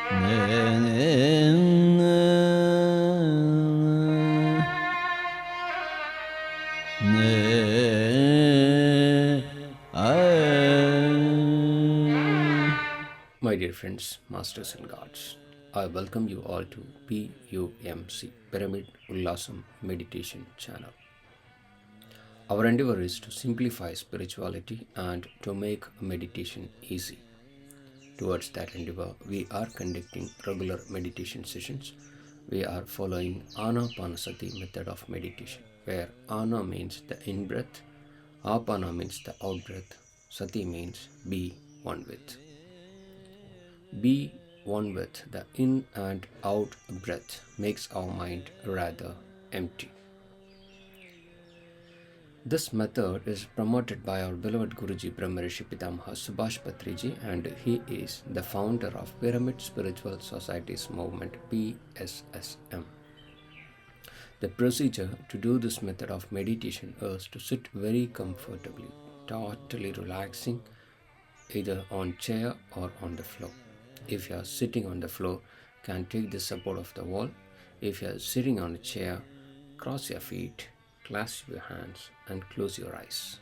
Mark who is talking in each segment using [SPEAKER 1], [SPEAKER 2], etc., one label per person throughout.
[SPEAKER 1] My dear friends, masters and gods, I welcome you all to PUMC, Pyramid Ullasam Meditation Channel. Our endeavor is to simplify spirituality and to make meditation easy. Towards that endeavor, we are conducting regular meditation sessions. We are following Anapanasati method of meditation, where Ana means the in-breath, Apana means the out-breath, Sati means be one with. Be one with the in and out breath makes our mind rather empty. This method is promoted by our beloved Guruji Brahmarishi Pitamaha Subhash Patriji, and he is the founder of Pyramid Spiritual Societies Movement PSSM. The procedure to do this method of meditation is to sit very comfortably, totally relaxing, either on chair or on the floor. If you are sitting on the floor, can take the support of the wall. If you are sitting on a chair, cross your feet, clasp your hands and close your eyes.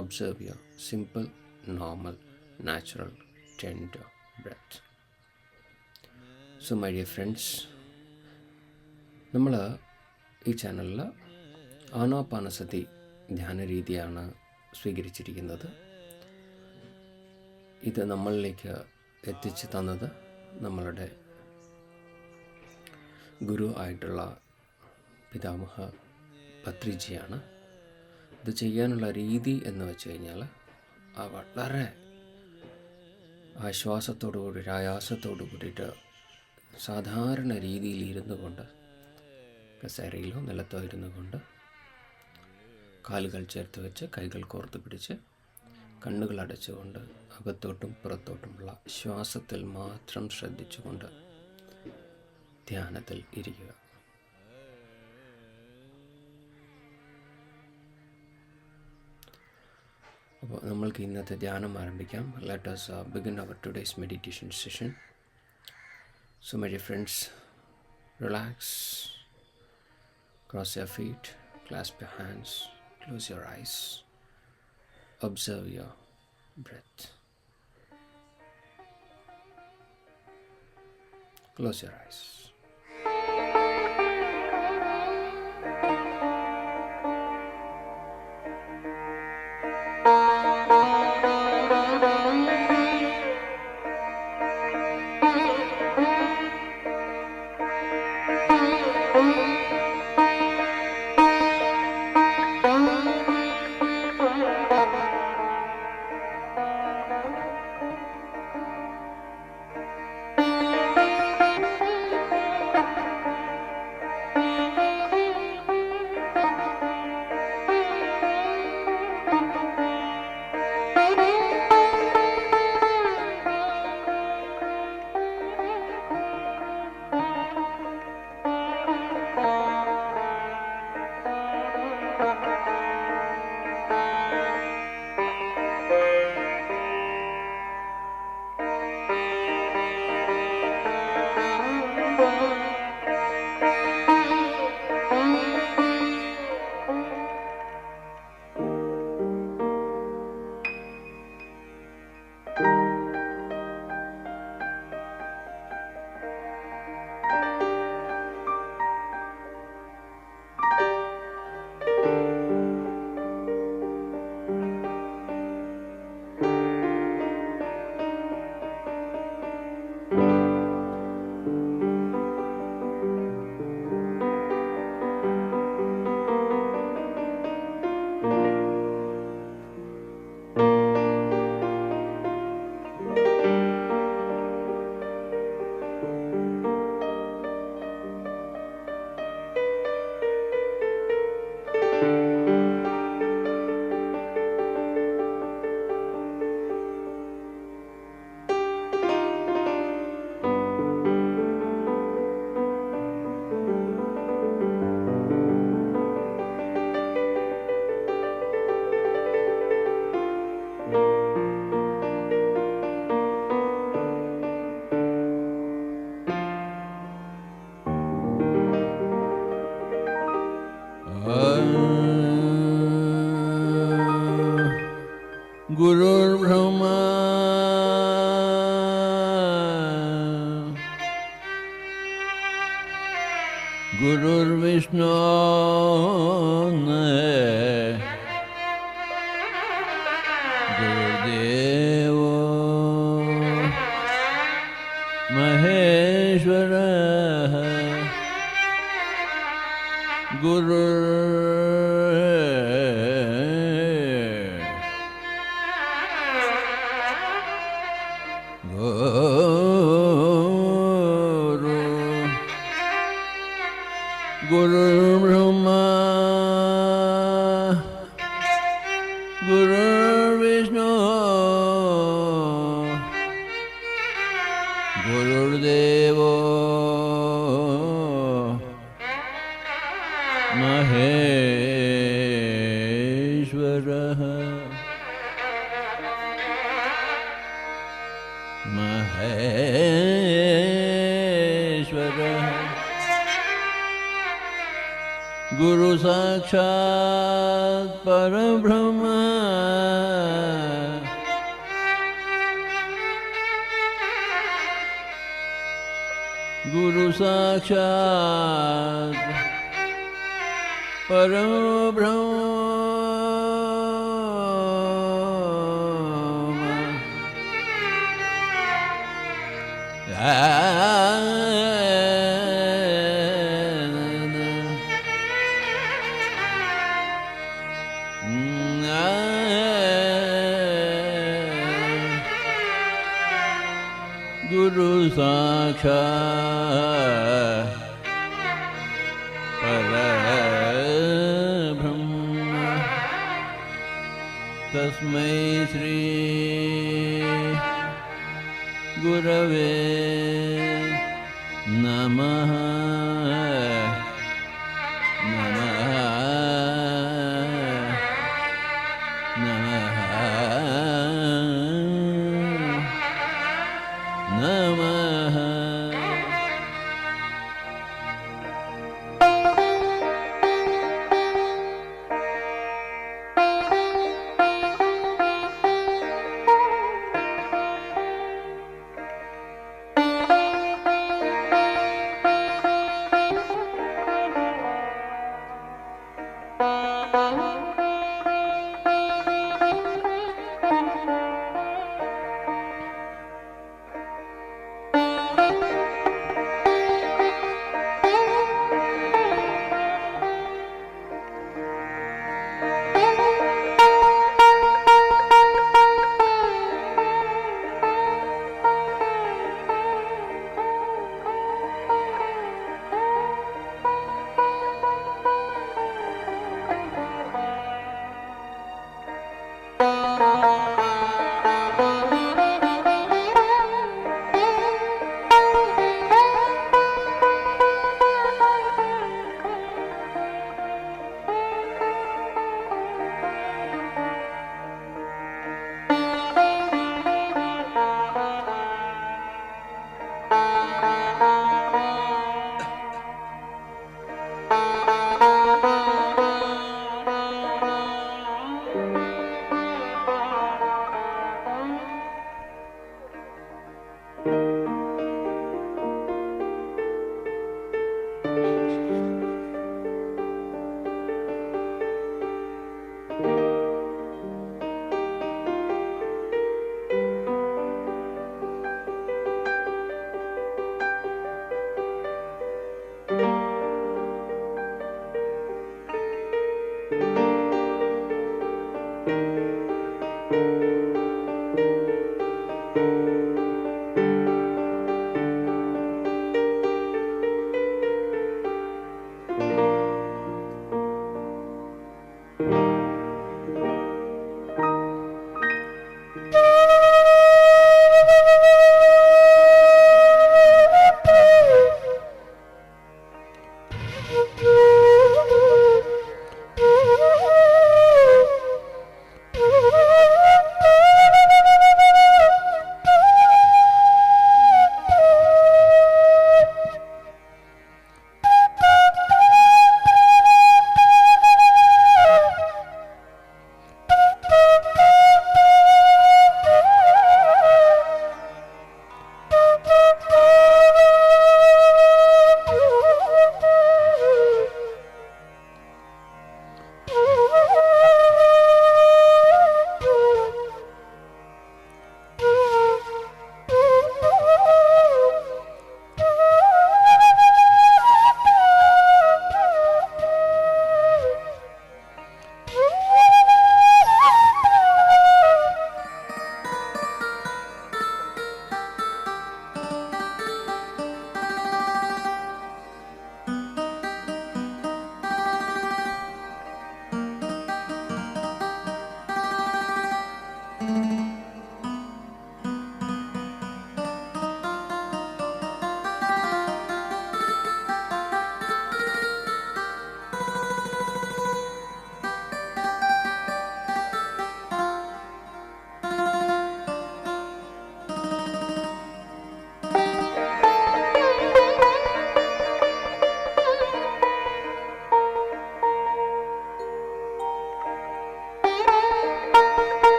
[SPEAKER 1] Observe your simple, normal, natural, tender breath. So my dear friends, നമ്മൾ ഈ ചാനലിൽ ആനാപാനസതി ധ്യാന രീതിയാണ് സ്വീകരിച്ചിരിക്കുന്നത്. ഇത് നമ്മളിലേക്ക് എത്തിച്ചു തന്നത് നമ്മളുടെ ഗുരു ആയിട്ടുള്ള പിതാമഹ പത്രിജിയാണ്. ഇത് ചെയ്യാനുള്ള രീതി എന്ന് വെച്ച് കഴിഞ്ഞാൽ വളരെ ആശ്വാസത്തോടു കൂടി ആയാസത്തോടു കൂടിയിട്ട് സാധാരണ രീതിയിൽ ഇരുന്നു കൊണ്ട് കസേരയിലോ നിലത്തോ ഇരുന്നു കൊണ്ട് കാലുകൾ ചേർത്ത് വെച്ച് കൈകൾ കോർത്ത് പിടിച്ച് കണ്ണുകൾ അടച്ചുകൊണ്ട് അകത്തോട്ടും പുറത്തോട്ടുമുള്ള ശ്വാസത്തിൽ മാത്രം ശ്രദ്ധിച്ചുകൊണ്ട് ധ്യാനത്തിൽ ഇരിക്കുക. അപ്പോൾ നമ്മൾക്ക് ഇന്നത്തെ ധ്യാനം ആരംഭിക്കാം. Let us begin our today's meditation session. So my dear friends, relax, cross your feet, clasp your hands, close your eyes, observe your breath. Close your eyes.
[SPEAKER 2] Gururvishnu Gurudevo Maheshwara Guru Guru Brahma Guru Vishnu Guru Devo Maheshwara Maheshwara Guru Sakshat Parabrahma Guru Sakshat Parabrahma Guru Sakshat Parabrahma Tasmai Shri Gurave Namaha Namaha Namaha Namaha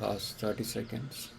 [SPEAKER 1] Last 30 seconds.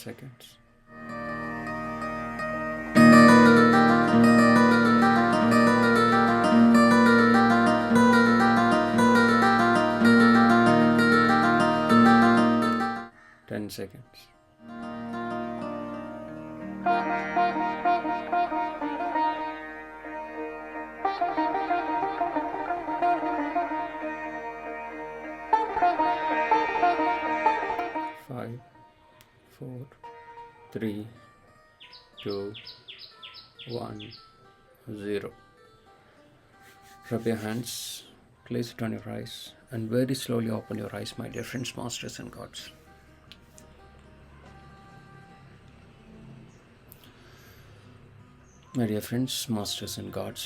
[SPEAKER 1] Seconds. Ten seconds. 5, 4, 3, 2, 1, 0. Rub your hands, place it on your eyes, and very slowly open your eyes, my dear friends, masters, and gods. My dear friends, masters, and gods,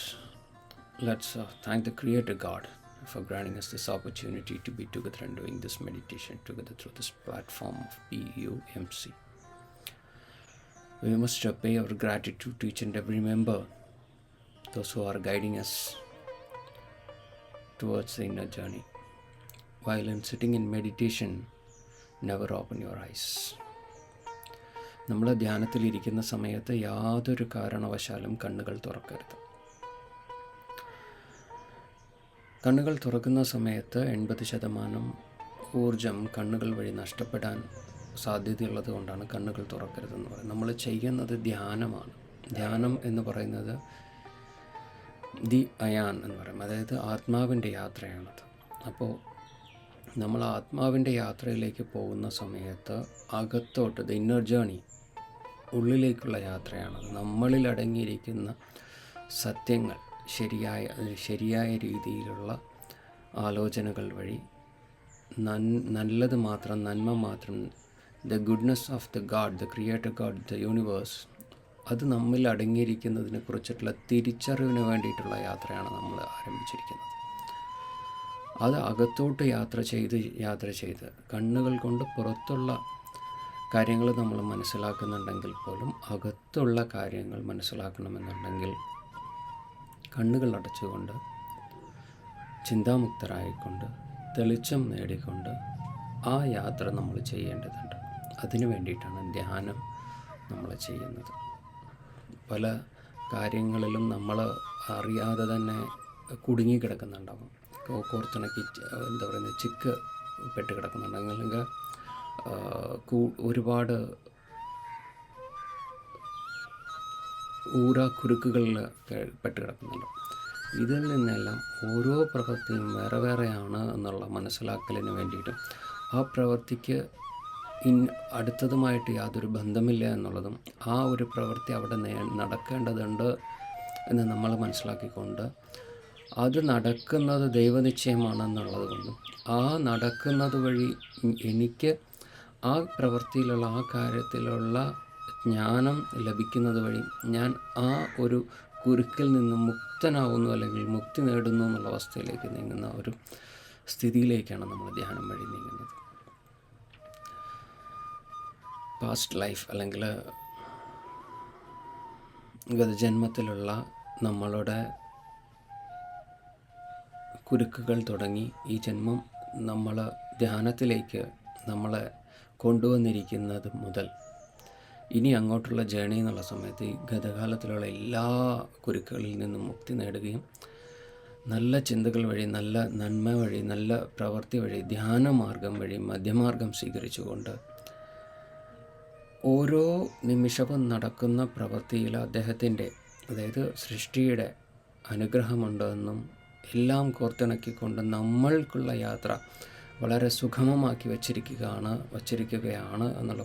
[SPEAKER 1] let's thank the Creator God for granting us this opportunity to be together and doing this meditation together through this platform of PUMC. We must pay our gratitude to each and every member, those who are guiding us towards the inner journey. While in sitting in meditation, never open your eyes. നമ്മൾ ധ്യാനത്തിലിരിക്കുന്ന സമയത്ത് യാതൊരു കാരണവശാലും കണ്ണുകൾ തുറക്കരുത്. കണ്ണുകൾ തുറക്കുന്ന സമയത്ത് 80% ഊർജം കണ്ണുകൾ വഴി നഷ്ടപ്പെടാൻ സാധ്യതയുള്ളത് കൊണ്ടാണ് കണ്ണുകൾ തുറക്കരുതെന്ന് പറയുന്നത്. നമ്മൾ ചെയ്യുന്നത് ധ്യാനമാണ്. ധ്യാനം എന്ന് പറയുന്നത് ദി അയാൻ എന്ന് പറയും, അതായത് ആത്മാവിൻ്റെ യാത്രയാണത്. അപ്പോൾ നമ്മൾ ആത്മാവിൻ്റെ യാത്രയിലേക്ക് പോകുന്ന സമയത്ത് അകത്തോട്ട് ദ ഇന്നർ ജേണി, ഉള്ളിലേക്കുള്ള യാത്രയാണത്. നമ്മളിൽ അടങ്ങിയിരിക്കുന്ന സത്യങ്ങൾ ശരിയായ രീതിയിലുള്ള ആലോചനകൾ വഴി നല്ലത് മാത്രം, നന്മ മാത്രം, the goodness of the God, the creator God, the universe, അത് നമ്മിൽ അടങ്ങിയിരിക്കുന്നതിനെ കുറിച്ചിട്ടുള്ള തിരിച്ചറിവിന് വേണ്ടിയിട്ടുള്ള യാത്രയാണ് നമ്മൾ ആരംഭിച്ചിരിക്കുന്നത്. അത് അകത്തോട്ട് യാത്ര ചെയ്ത് കണ്ണുകൾ കൊണ്ട് പുറത്തുള്ള കാര്യങ്ങൾ നമ്മൾ മനസ്സിലാക്കുന്നുണ്ടെങ്കിൽ പോലും അകത്തുള്ള കാര്യങ്ങൾ മനസ്സിലാക്കണമെന്നുണ്ടെങ്കിൽ കണ്ണുകൾ അടച്ചുകൊണ്ട് ചിന്താമുക്തരായിക്കൊണ്ട് തെളിച്ചം നേടിക്കൊണ്ട് ആ യാത്ര നമ്മൾ ചെയ്യേണ്ടതുണ്ട്. അതിനു വേണ്ടിയിട്ടാണ് ധ്യാനം നമ്മൾ ചെയ്യുന്നത്. പല കാര്യങ്ങളിലും നമ്മൾ അറിയാതെ തന്നെ കുടുങ്ങിക്കിടക്കുന്നുണ്ടാകും. കോർത്തിണക്കി ചിക്ക് പെട്ട് കിടക്കുന്നുണ്ടാകും, അല്ലെങ്കിൽ ഒരുപാട് കുരുക്കുകളിൽ പെട്ട് കിടക്കുന്നുണ്ട്. ഇതിൽ നിന്നെല്ലാം ഓരോ പ്രവൃത്തിയും വേറെ വേറെയാണ് എന്നുള്ള മനസ്സിലാക്കലിന് വേണ്ടിയിട്ടും ആ പ്രവൃത്തിക്ക് അടുത്തതുമായിട്ട് യാതൊരു ബന്ധമില്ല എന്നുള്ളതും ആ ഒരു പ്രവൃത്തി അവിടെ നടക്കേണ്ടതുണ്ട് എന്ന് നമ്മൾ മനസ്സിലാക്കിക്കൊണ്ട് അത് നടക്കുന്നത് ദൈവനിശ്ചയമാണെന്നുള്ളത് കൊണ്ടും ആ നടക്കുന്നത് വഴി എനിക്ക് ആ പ്രവൃത്തിയിലുള്ള ആ കാര്യത്തിലുള്ള ജ്ഞാനം ലഭിക്കുന്നത് വഴി ഞാൻ ആ ഒരു കുരുക്കിൽ നിന്ന് മുക്തനാവുന്നു, അല്ലെങ്കിൽ മുക്തി നേടുന്നു എന്നുള്ള അവസ്ഥയിലേക്ക് നീങ്ങുന്ന ഒരു സ്ഥിതിയിലേക്കാണ് നമ്മൾ ധ്യാനം വഴി നീങ്ങുന്നത്. പാസ്റ്റ് ലൈഫ് അല്ലെങ്കിൽ ഗതജന്മത്തിലുള്ള നമ്മളുടെ കുരുക്കുകൾ തുടങ്ങി ഈ ജന്മം നമ്മൾ ധ്യാനത്തിലേക്ക് നമ്മളെ കൊണ്ടുവന്നിരിക്കുന്നത് മുതൽ ഇനി അങ്ങോട്ടുള്ള ജേണി എന്നുള്ള സമയത്ത് ഈ ഗതകാലത്തിലുള്ള എല്ലാ കുരുക്കുകളിൽ നിന്നും മുക്തി നേടുകയും നല്ല ചിന്തകൾ വഴി, നല്ല നന്മ വഴി, നല്ല പ്രവൃത്തി വഴി, ധ്യാനമാർഗം വഴി, മധ്യമാർഗം സ്വീകരിച്ചുകൊണ്ട് ഓരോ നിമിഷവും നടക്കുന്ന പ്രവൃത്തിയിൽ അദ്ദേഹത്തിൻ്റെ, അതായത് സൃഷ്ടിയുടെ അനുഗ്രഹമുണ്ടെന്നും എല്ലാം കോർത്തിണക്കിക്കൊണ്ട് നമ്മൾക്കുള്ള യാത്ര വളരെ സുഗമമാക്കി വച്ചിരിക്കുകയാണ് എന്നുള്ള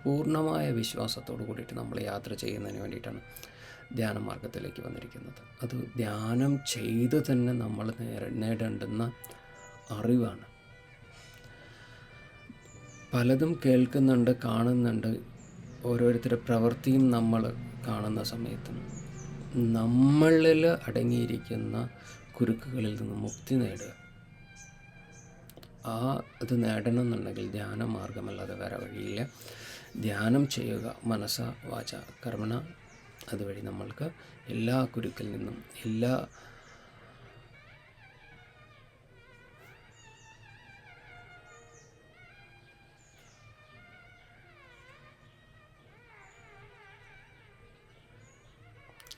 [SPEAKER 1] പൂർണ്ണമായ വിശ്വാസത്തോടു കൂടിയിട്ട് നമ്മൾ യാത്ര ചെയ്യുന്നതിന് വേണ്ടിയിട്ടാണ് ധ്യാന മാർഗത്തിലേക്ക് വന്നിരിക്കുന്നത്. അത് ധ്യാനം ചെയ്ത് തന്നെ നമ്മൾ നേടേണ്ടുന്ന അറിവാണ്. പലതും കേൾക്കുന്നുണ്ട്, കാണുന്നുണ്ട്. ഓരോരുത്തരുടെ പ്രവൃത്തിയും നമ്മൾ കാണുന്ന സമയത്തും നമ്മളിൽ അടങ്ങിയിരിക്കുന്ന കുരുക്കുകളിൽ നിന്ന് മുക്തി നേടുക. അത് നേടണമെന്നുണ്ടെങ്കിൽ ധ്യാന മാർഗമല്ലാതെ വേറെ വഴിയില്ല. ധ്യാനം ചെയ്യുക, മനസ്സ വാച കർമ്മണ. അതുവഴി നമ്മൾക്ക് എല്ലാ കുരുക്കിൽ നിന്നും എല്ലാ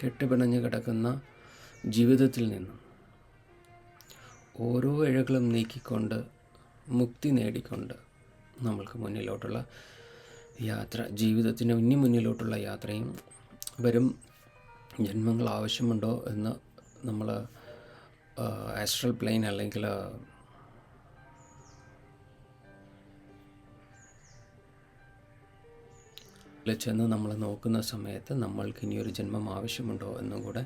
[SPEAKER 1] കെട്ടുപിണഞ്ഞ് കിടക്കുന്ന ജീവിതത്തിൽ നിന്നും ഓരോ ഇഴകളും നീക്കിക്കൊണ്ട് മുക്തി നേടിക്കൊണ്ട് നമ്മൾക്ക് മുന്നിലോട്ടുള്ള യാത്ര, ജീവിതത്തിന് ഇനി മുന്നിലോട്ടുള്ള യാത്രയും വരും ജന്മങ്ങൾ ആവശ്യമുണ്ടോ എന്ന് നമ്മൾ ആസ്ട്രൽ പ്ലെയിൻ അല്ലെങ്കിൽ ചെന്ന് നമ്മൾ നോക്കുന്ന സമയത്ത് നമ്മൾക്ക് ഇനിയൊരു ജന്മം ആവശ്യമുണ്ടോ എന്നും കൂടെ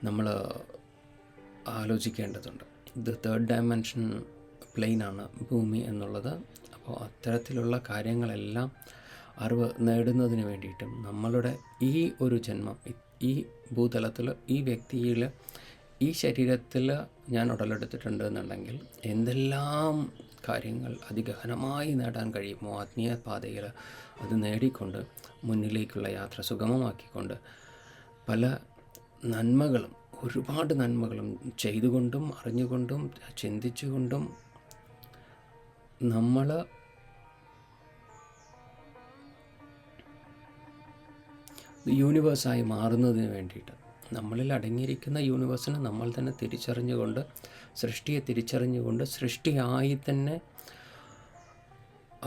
[SPEAKER 1] നമ്മൾ ആലോചിക്കേണ്ടതുണ്ട്. ഇത് 3rd ഡയമെൻഷൻ പ്ലെയിനാണ് ഭൂമി എന്നുള്ളത്. അപ്പോൾ അത്തരത്തിലുള്ള കാര്യങ്ങളെല്ലാം അറിവ് നേടുന്നതിന് വേണ്ടിയിട്ടും നമ്മളുടെ ഈ ഒരു ജന്മം ഈ ഭൂതലത്തിൽ ഈ വ്യക്തിയിൽ ഈ ശരീരത്തിൽ ഞാൻ ഉടലെടുത്തിട്ടുണ്ട് എന്നുണ്ടെങ്കിൽ എന്തെല്ലാം കാര്യങ്ങൾ അതിഗഹനമായി നേടാൻ കഴിയുമോ ആത്മീയ പാതയിൽ അത് നേടിക്കൊണ്ട് മുന്നിലേക്കുള്ള യാത്ര സുഗമമാക്കിക്കൊണ്ട് പല നന്മകളും, ഒരുപാട് നന്മകളും ചെയ്തുകൊണ്ടും അറിഞ്ഞുകൊണ്ടും ചിന്തിച്ചുകൊണ്ടും നമ്മൾ യൂണിവേഴ്സായി മാറുന്നതിന് വേണ്ടിയിട്ട് നമ്മളിൽ അടങ്ങിയിരിക്കുന്ന യൂണിവേഴ്സിനെ നമ്മൾ തന്നെ തിരിച്ചറിഞ്ഞുകൊണ്ട്, സൃഷ്ടിയെ തിരിച്ചറിഞ്ഞുകൊണ്ട് സൃഷ്ടിയായി തന്നെ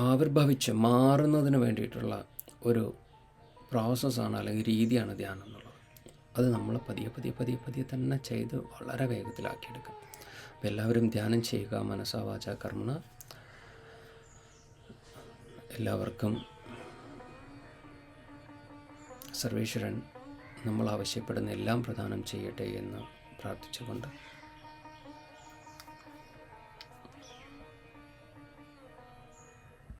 [SPEAKER 1] ആവിർഭവിച്ച് മാറുന്നതിന് വേണ്ടിയിട്ടുള്ള ഒരു പ്രോസസ്സാണ് അല്ലെങ്കിൽ രീതിയാണ് ധ്യാനം എന്നുള്ളത്. അത് നമ്മൾ പതിയെ തന്നെ ചെയ്ത് വളരെ വേഗത്തിലാക്കിയെടുക്കാം. അപ്പോൾ എല്ലാവരും ധ്യാനം ചെയ്യുക, മനസ്സാ വാച കർമ്മണ. എല്ലാവർക്കും സർവേശ്വരൻ നമ്മൾ ആവശ്യപ്പെടുന്ന എല്ലാം പ്രദാനം ചെയ്യട്ടെ എന്ന് പ്രാർത്ഥിച്ചുകൊണ്ട്